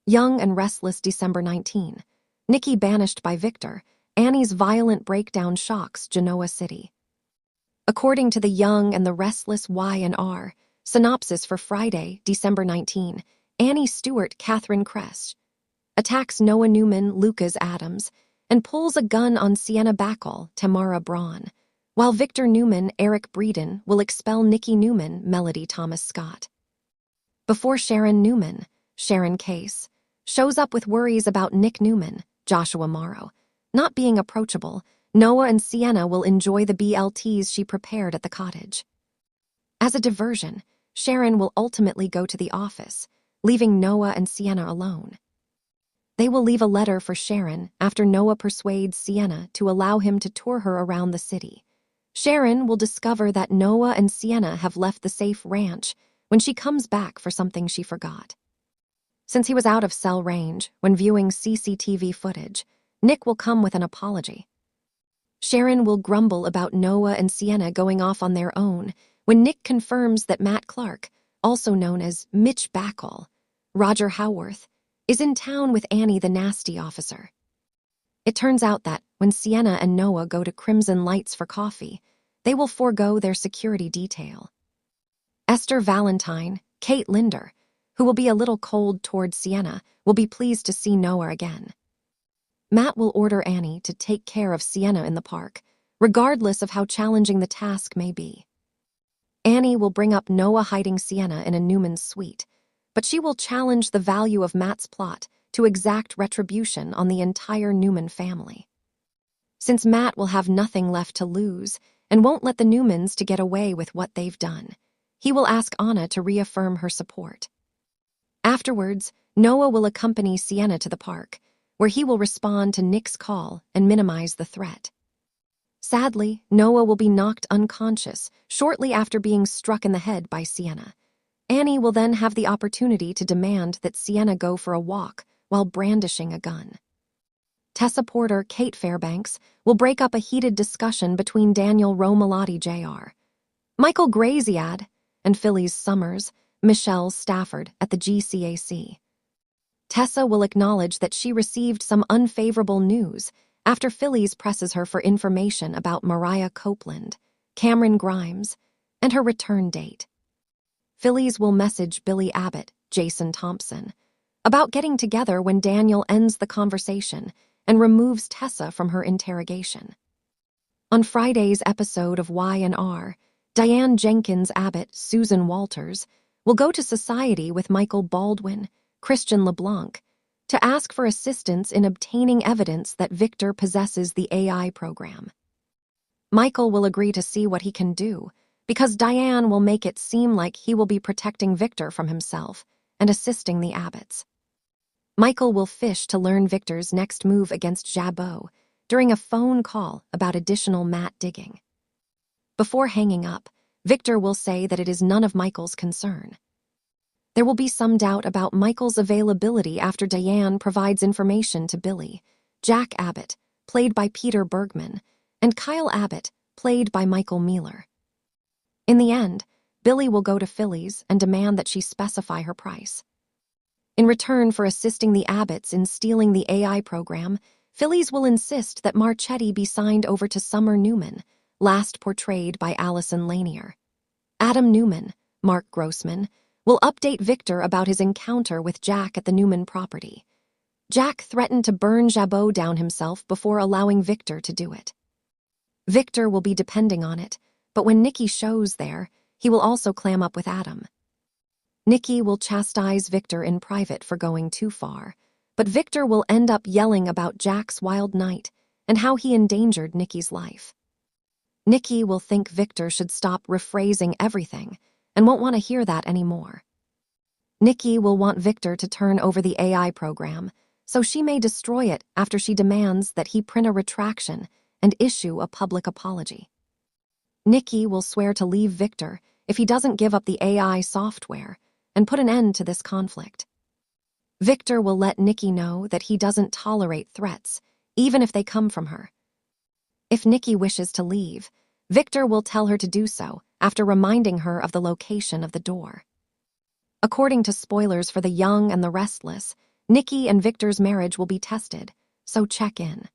Young and Restless, December 19. Nikki banished by Victor. Annie's violent breakdown shocks Genoa City. According to the Young and the Restless Y&R, synopsis for Friday, December 19, Annie Stewart, Catherine Kress, attacks Noah Newman, Lucas Adams, and pulls a gun on Sienna Bacall, Tamara Braun, while Victor Newman, Eric Breeden, will expel Nikki Newman, Melody Thomas Scott. Before Sharon Newman, Sharon Case, shows up with worries about Nick Newman, Joshua Morrow, not being approachable, Noah and Sienna will enjoy the BLTs she prepared at the cottage. As a diversion, Sharon will ultimately go to the office, leaving Noah and Sienna alone. They will leave a letter for Sharon after Noah persuades Sienna to allow him to tour her around the city. Sharon will discover that Noah and Sienna have left the safe ranch when she comes back for something she forgot. Since he was out of cell range when viewing CCTV footage, Nick will come with an apology. Sharon will grumble about Noah and Sienna going off on their own when Nick confirms that Matt Clark, also known as Mitch Bacall, Roger Howarth, is in town with Annie the nasty officer. It turns out that when Sienna and Noah go to Crimson Lights for coffee, they will forego their security detail. Esther Valentine, Kate Linder, who will be a little cold toward Sienna, will be pleased to see Noah again. Matt will order Annie to take care of Sienna in the park, regardless of how challenging the task may be. Annie will bring up Noah hiding Sienna in a Newman suite, but she will challenge the value of Matt's plot to exact retribution on the entire Newman family. Since Matt will have nothing left to lose and won't let the Newmans to get away with what they've done, he will ask Anna to reaffirm her support. Afterwards, Noah will accompany Sienna to the park, where he will respond to Nick's call and minimize the threat. Sadly, Noah will be knocked unconscious shortly after being struck in the head by Sienna. Annie will then have the opportunity to demand that Sienna go for a walk while brandishing a gun. Tessa Porter, Kate Fairbanks, will break up a heated discussion between Daniel Romalotti Jr., Michael Graziad, and Phyllis Summers, Michelle Stafford at the GCAC. Tessa will acknowledge that she received some unfavorable news after Phyllis presses her for information about Mariah Copeland, Cameron Grimes, and her return date. Phyllis will message Billy Abbott, Jason Thompson, about getting together when Daniel ends the conversation and removes Tessa from her interrogation. On Friday's episode of Y&R, Diane Jenkins Abbott, Susan Walters, will go to society with Michael Baldwin, Christian LeBlanc, to ask for assistance in obtaining evidence that Victor possesses the AI program. Michael will agree to see what he can do, because Diane will make it seem like he will be protecting Victor from himself and assisting the Abbotts. Michael will fish to learn Victor's next move against Jabot during a phone call about additional Matt digging. Before hanging up, Victor will say that it is none of Michael's concern. There will be some doubt about Michael's availability after Diane provides information to Billy, Jack Abbott, played by Peter Bergman, and Kyle Abbott, played by Michael Mealer. In the end, Billy will go to Phyllis and demand that she specify her price. In return for assisting the Abbotts in stealing the AI program, Phyllis will insist that Marchetti be signed over to Summer Newman, last portrayed by Allison Lanier. Adam Newman, Mark Grossman, will update Victor about his encounter with Jack at the Newman property. Jack threatened to burn Jabot down himself before allowing Victor to do it. Victor will be depending on it, but when Nikki shows there, he will also clam up with Adam. Nikki will chastise Victor in private for going too far, but Victor will end up yelling about Jack's wild night and how he endangered Nikki's life. Nikki will think Victor should stop rephrasing everything and won't want to hear that anymore. Nikki will want Victor to turn over the AI program, so she may destroy it after she demands that he print a retraction and issue a public apology. Nikki will swear to leave Victor if he doesn't give up the AI software and put an end to this conflict. Victor will let Nikki know that he doesn't tolerate threats, even if they come from her. If Nikki wishes to leave, Victor will tell her to do so after reminding her of the location of the door. According to spoilers for The Young and the Restless, Nikki and Victor's marriage will be tested, so check in.